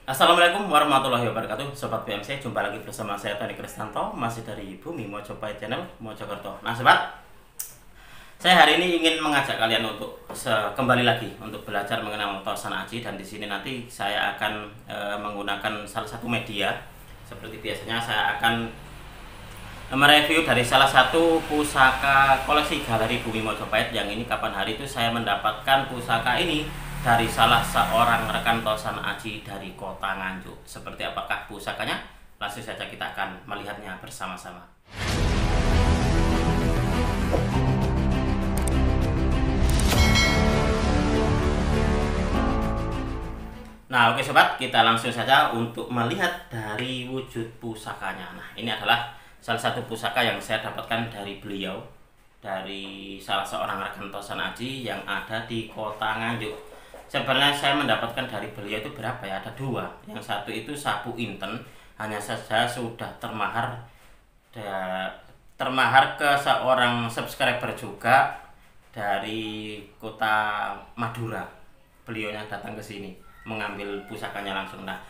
Assalamualaikum warahmatullahi wabarakatuh. Sobat BMC, jumpa lagi bersama saya Tony Kristanto, masih dari Bumi Mojopahit Channel, Mojokerto. Nah sobat, saya hari ini ingin mengajak kalian untuk kembali lagi untuk belajar mengenal Tosan Aji. Dan di sini nanti saya akan menggunakan salah satu media. Seperti biasanya saya akan mereview dari salah satu pusaka koleksi Galeri Bumi Mojopahit. Yang ini kapan hari itu saya mendapatkan pusaka ini dari salah seorang rekan Tosan Aji dari kota Nganjuk. Seperti apakah pusakanya? Langsung saja kita akan melihatnya bersama-sama. Nah oke sobat, kita langsung saja untuk melihat dari wujud pusakanya. Nah ini adalah salah satu pusaka yang saya dapatkan dari beliau, dari salah seorang rekan Tosan Aji yang ada di kota Nganjuk. Sebenarnya saya mendapatkan dari beliau itu berapa ya? Ada dua. Yang satu itu sapu inten, hanya saja sudah termahar ke seorang subscriber juga dari kota Madura. Beliaunya datang ke sini mengambil pusakanya langsung. Nah,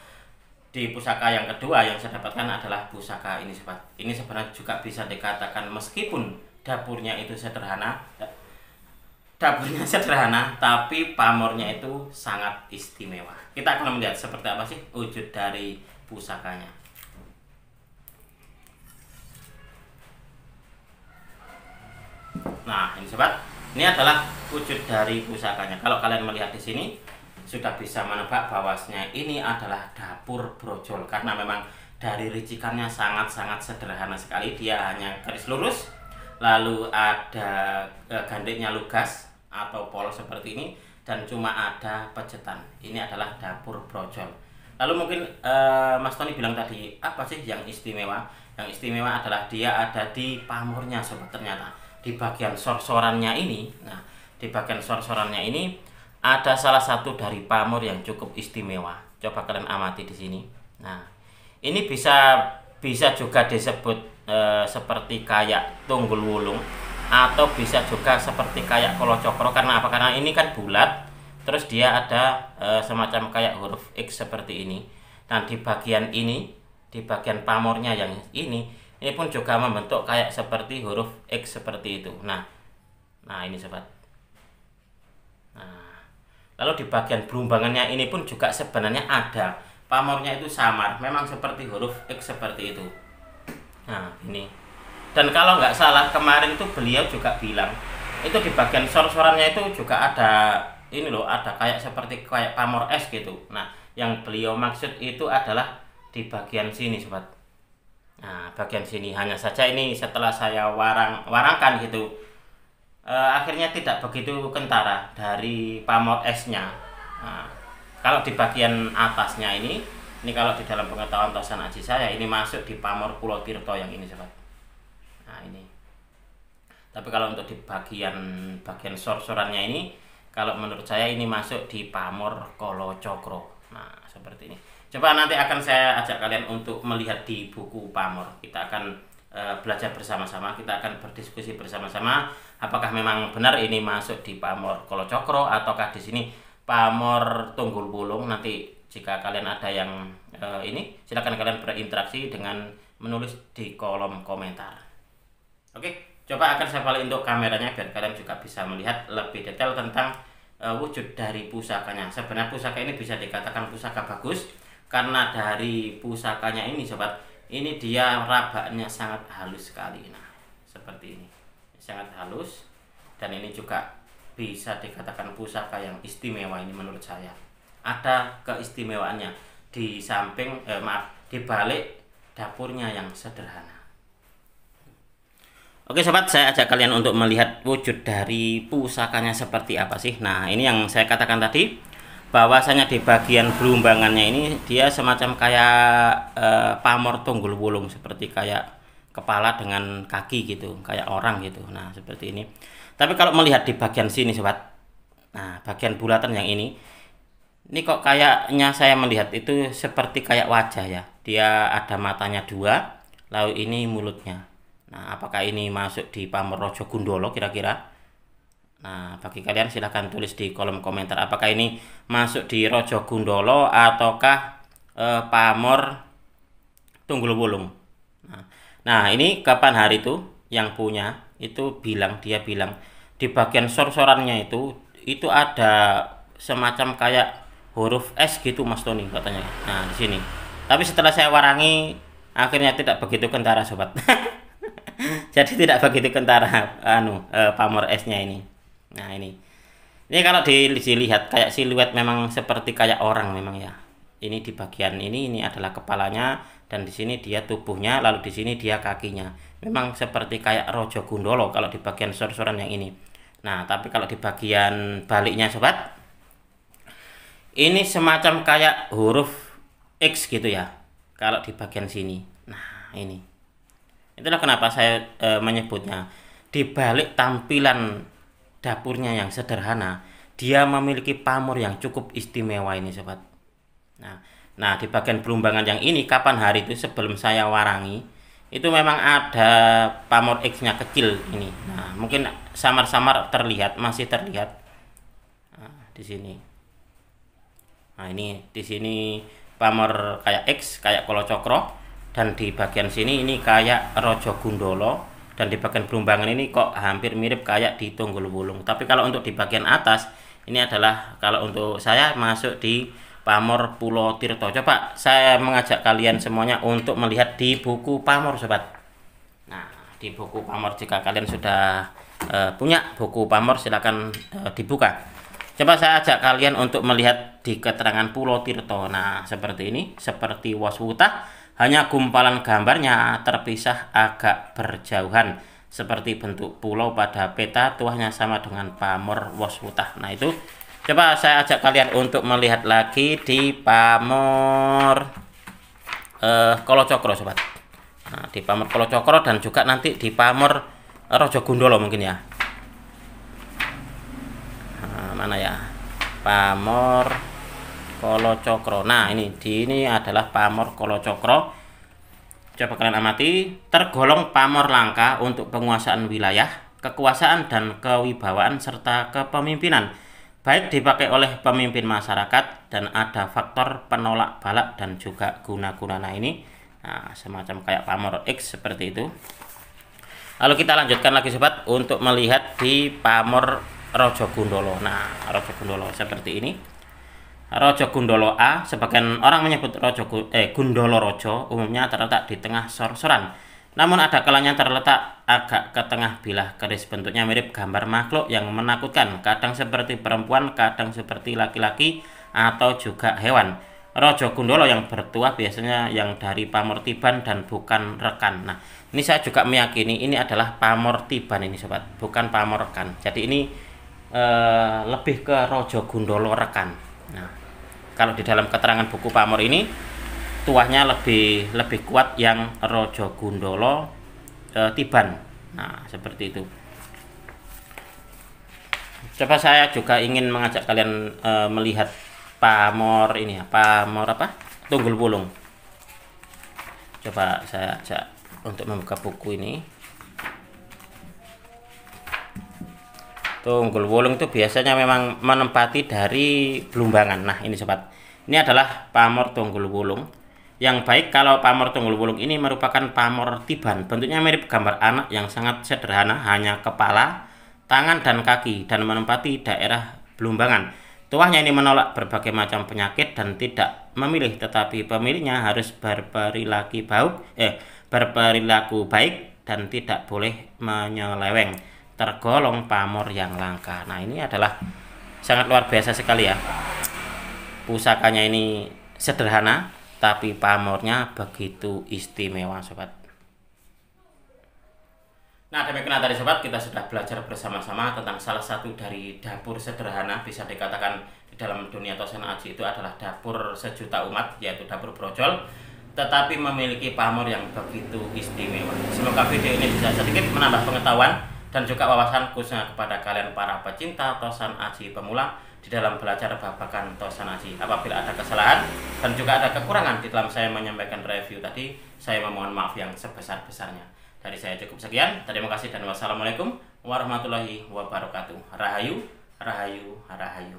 di pusaka yang kedua yang saya dapatkan adalah pusaka ini sobat. Ini sebenarnya juga bisa dikatakan meskipun dapurnya itu sederhana, tapi pamornya itu sangat istimewa. Kita akan melihat seperti apa sih wujud dari pusakanya. Nah, ini sobat, ini adalah wujud dari pusakanya. Kalau kalian melihat di sini, sudah bisa menebak bahwasanya ini adalah dapur brojol karena memang dari ricikannya sangat-sangat sederhana sekali. Dia hanya garis lurus, lalu ada gandeknya lugas atau pol seperti ini, dan cuma ada pejetan. Ini adalah dapur brojol. Lalu mungkin Mas Tony bilang tadi, apa sih yang istimewa? Yang istimewa adalah dia ada di pamornya sobat. Ternyata di bagian sor-sorannya ini, nah di bagian sor-sorannya ini ada salah satu dari pamor yang cukup istimewa. Coba kalian amati di sini. Nah ini bisa juga disebut seperti kayak tunggul wulung, atau bisa juga seperti kayak kolocokro. Karena apa? Karena ini kan bulat, terus dia ada semacam kayak huruf X seperti ini. Dan di bagian ini, di bagian pamornya yang ini pun juga membentuk kayak seperti huruf X seperti itu. Nah ini sobat. Nah, lalu di bagian berumbangannya ini pun juga sebenarnya ada pamornya itu samar, memang seperti huruf X seperti itu. Nah ini. Dan kalau nggak salah kemarin itu beliau juga bilang itu di bagian sor-sorannya itu juga ada ini loh, ada kayak seperti kayak pamor es gitu. Nah yang beliau maksud itu adalah di bagian sini sobat. Nah bagian sini, hanya saja ini setelah saya warangkan gitu, akhirnya tidak begitu kentara dari pamor esnya. Nah, kalau di bagian atasnya ini kalau di dalam pengetahuan Tosan Aji saya, ini masuk di pamor Pulau Tirto yang ini sobat. Nah ini. Tapi kalau untuk di bagian sor-sorannya ini, kalau menurut saya ini masuk di pamor Kolocokro. Nah seperti ini. Coba nanti akan saya ajak kalian untuk melihat di buku pamor. Kita akan belajar bersama-sama, kita akan berdiskusi bersama-sama apakah memang benar ini masuk di pamor Kolocokro ataukah di sini pamor Tunggul Wulung. Nanti jika kalian ada yang ini, silakan kalian berinteraksi dengan menulis di kolom komentar. Oke, coba akan saya balik untuk kameranya biar kalian juga bisa melihat lebih detail tentang wujud dari pusakanya. Sebenarnya pusaka ini bisa dikatakan pusaka bagus karena dari pusakanya ini sobat, ini dia rabaknya sangat halus sekali. Nah seperti ini, sangat halus, dan ini juga bisa dikatakan pusaka yang istimewa. Ini menurut saya ada keistimewaannya di samping di balik dapurnya yang sederhana. Oke sobat, saya ajak kalian untuk melihat wujud dari pusakanya seperti apa sih. Nah ini yang saya katakan tadi, bahwasanya di bagian berumbangannya ini dia semacam kayak pamor Tunggul Wulung, seperti kayak kepala dengan kaki gitu, kayak orang gitu. Nah seperti ini. Tapi kalau melihat di bagian sini sobat, nah bagian bulatan yang ini kok kayaknya saya melihat itu seperti kayak wajah ya. Dia ada matanya dua, lalu ini mulutnya. Nah apakah ini masuk di pamor Rojo Gundolo kira-kira? Nah, bagi kalian silahkan tulis di kolom komentar apakah ini masuk di Rojo Gundolo ataukah pamor Tunggul Wulung. Nah, ini kapan hari itu yang punya itu dia bilang di bagian sor-sorannya itu ada semacam kayak huruf S gitu Mas Tony katanya. Nah, di sini. Tapi setelah saya warangi akhirnya tidak begitu kentara sobat. Jadi tidak begitu kentara pamor S-nya ini. Nah, ini. Ini kalau dilihat kayak siluet memang seperti kayak orang memang ya. Ini di bagian ini adalah kepalanya dan di sini dia tubuhnya, lalu di sini dia kakinya. Memang seperti kayak Raja Gundala kalau di bagian sor-soran yang ini. Nah, tapi kalau di bagian baliknya sobat, ini semacam kayak huruf X gitu ya. Kalau di bagian sini. Nah, ini. Itulah kenapa saya menyebutnya di balik tampilan dapurnya yang sederhana, dia memiliki pamor yang cukup istimewa ini sobat. Nah, di bagian belumbangan yang ini kapan hari itu sebelum saya warangi itu memang ada pamor X-nya kecil ini. Nah, mungkin samar-samar terlihat, masih terlihat. Nah, di sini. Nah, ini di sini pamor kayak X, kayak Kolo Cokro, dan di bagian sini ini kayak Raja Gundala, dan di bagian belumbangan ini kok hampir mirip kayak di Tunggul Wulung. Tapi kalau untuk di bagian atas ini adalah kalau untuk saya masuk di pamor Pulo Tirto. Coba saya mengajak kalian semuanya untuk melihat di buku pamor sobat. Nah, di buku pamor jika kalian sudah punya buku pamor silakan dibuka. Coba saya ajak kalian untuk melihat di keterangan Pulo Tirto. Nah, seperti ini, seperti Waswutah, hanya gumpalan gambarnya terpisah agak berjauhan. Seperti bentuk pulau pada peta, tuahnya sama dengan pamor Waswutah. Nah, itu coba saya ajak kalian untuk melihat lagi di pamor Kolo Cokro sobat. Nah, di pamor Kolo Cokro dan juga nanti di pamor Raja Gundala mungkin ya. Nah, mana ya? Pamor Kolo Cokro. Nah, ini adalah pamor Kolo Cokro. Coba kalian amati, tergolong pamor langka untuk penguasaan wilayah, kekuasaan dan kewibawaan serta kepemimpinan. Baik dipakai oleh pemimpin masyarakat dan ada faktor penolak balak dan juga guna-guna. Nah, ini semacam kayak pamor X seperti itu. Lalu kita lanjutkan lagi sobat untuk melihat di pamor Raja Gundala. Nah, Raja Gundala seperti ini. Raja Gundala A, sebagian orang menyebut Gundala Raja, umumnya terletak di tengah sor-soran. Namun ada kalanya terletak agak ke tengah bilah keris, bentuknya mirip gambar makhluk yang menakutkan, kadang seperti perempuan, kadang seperti laki-laki atau juga hewan. Raja Gundala yang bertuah biasanya yang dari pamor Tiban dan bukan rekan. Nah, ini saya juga meyakini ini adalah pamor Tiban ini sobat, bukan pamor rekan. Jadi ini lebih ke Raja Gundala rekan. Nah, kalau di dalam keterangan buku pamor ini tuahnya lebih kuat yang Raja Gundala Tiban. Nah, seperti itu. Coba saya juga ingin mengajak kalian melihat pamor ini ya, pamor apa? Tunggul Wulung. Coba saya ajak untuk membuka buku ini. Tunggul Wulung itu biasanya memang menempati dari Blumbangan. Nah, ini sobat. Ini adalah pamor Tunggul Wulung. Yang baik kalau pamor Tunggul Wulung ini merupakan pamor Tiban. Bentuknya mirip gambar anak yang sangat sederhana, hanya kepala, tangan dan kaki dan menempati daerah Blumbangan. Tuahnya ini menolak berbagai macam penyakit dan tidak memilih, tetapi pemiliknya harus berperilaku baik dan tidak boleh menyeleweng. Tergolong pamor yang langka. Nah, ini adalah sangat luar biasa sekali ya. Pusakanya ini sederhana, tapi pamornya begitu istimewa sobat. Nah, demikian tadi sobat, kita sudah belajar bersama-sama tentang salah satu dari dapur sederhana, bisa dikatakan di dalam dunia Tosan Aji itu adalah dapur sejuta umat, yaitu dapur brojol, tetapi memiliki pamor yang begitu istimewa. Semoga video ini bisa sedikit menambah pengetahuan dan juga wawasan khususnya kepada kalian para pecinta Tosan Aji pemula di dalam belajar babakan Tosan Aji. Apabila ada kesalahan dan juga ada kekurangan di dalam saya menyampaikan review tadi, saya memohon maaf yang sebesar-besarnya. Dari saya cukup sekian. Terima kasih dan wassalamualaikum warahmatullahi wabarakatuh. Rahayu, rahayu, rahayu.